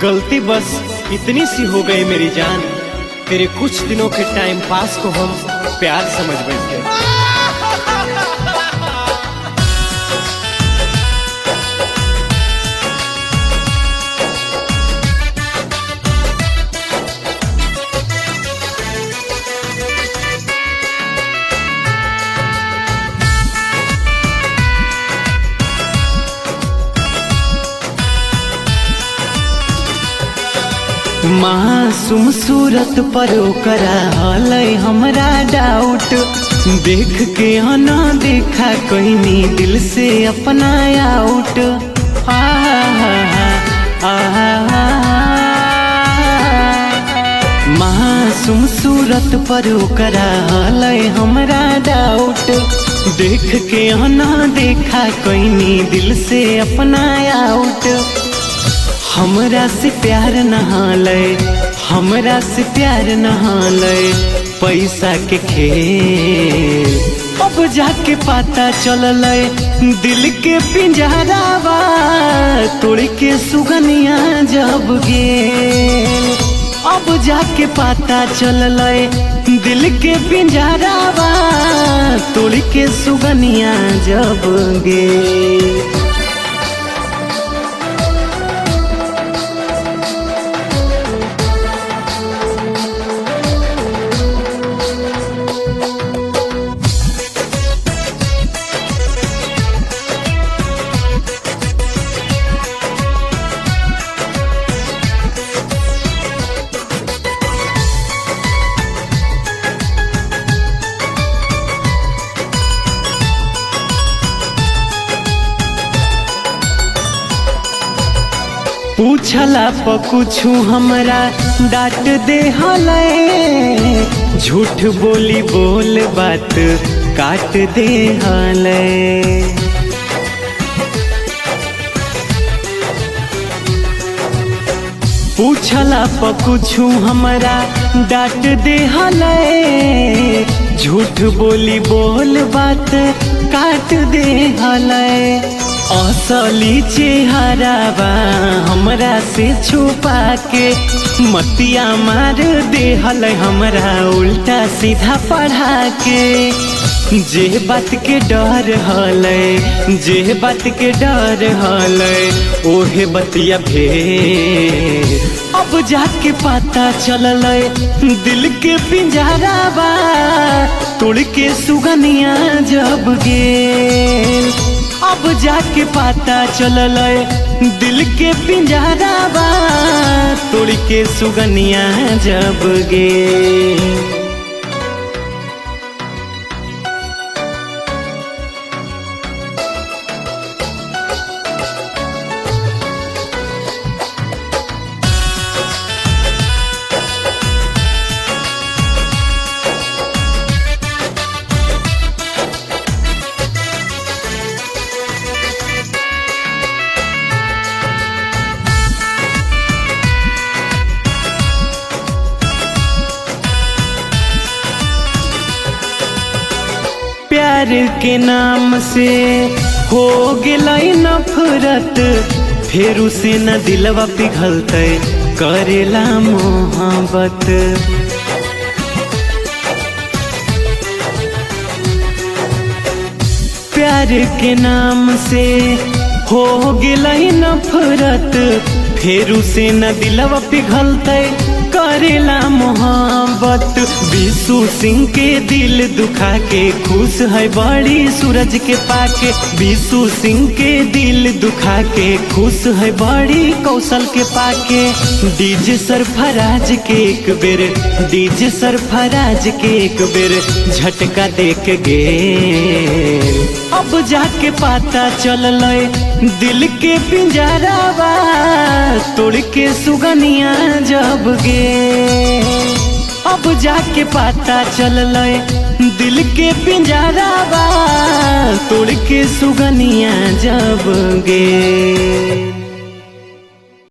गलती बस इतनी सी हो गई मेरी जान, तेरे कुछ दिनों के टाइम पास को हम प्यार समझ बैठे। मासूम सूरत पर ओकरा हलै हमरा डाउट, देख के ना देखा कहनी दिल से अपना आउट। मासूम सूरत पर ओकरा हलै हमरा डाउट, देख के ना देखा कहनी दिल से अपना आउट। हमरा से प्यार नहाले, हमरा से प्यार नहाले पैसा के खेल, अब जाके पता चलले दिल के पिंजरावा तोड़ के सुगनिया जब गेल। अब जाके पता चलले दिल के पिंजरावा तोड़ के सुगनिया जब गेल। पूछला प कुछु हमरा डांट दे हले, झूठ बोली बोल बात काट दे हले। पूछला प कुछु हमरा डांट दे हले, झूठ बोली बोल बात काट दे हले। असली चेहरावा हमरा से छुपा के मतिया मार दे हलै हमरा उल्टा सीधा पढ़ा के। जे बात के डर हलै, जे बात के डर हलै ओहे बतिया भेल। अब जाके पता चललै दिल के पिंजरावा तोड़ के सुगनिया जब गेल। अब जाके पता चलले दिल के पिंजरावा तोड़ के सुगनिया जब गेल। प्यार के नाम से हो गेलै नफरत, फिर उसे न दिलवा पिघलते करेला मोहब्बत। प्यार के नाम से हो गेलै नफरत, फिर उसे न दिलवा पिघलते करेला मोहब्बत। विशु सिंह के दिल दुखा के खुश है बड़ी सूरज के पाके। विशु सिंह के दिल दुखा के खुश है बड़ी कौशल के पाके। डीजे सरफराज के एक बेर, डीजे सरफराज के एक बेर झटका देख गेल। अब जाके पता चलले दिल के पिंजरावा तोड़ के सुगनिया जब गेल। अब जाके पता चलले दिल के पिंजरावा तोड़ के सुगनिया जब गेल।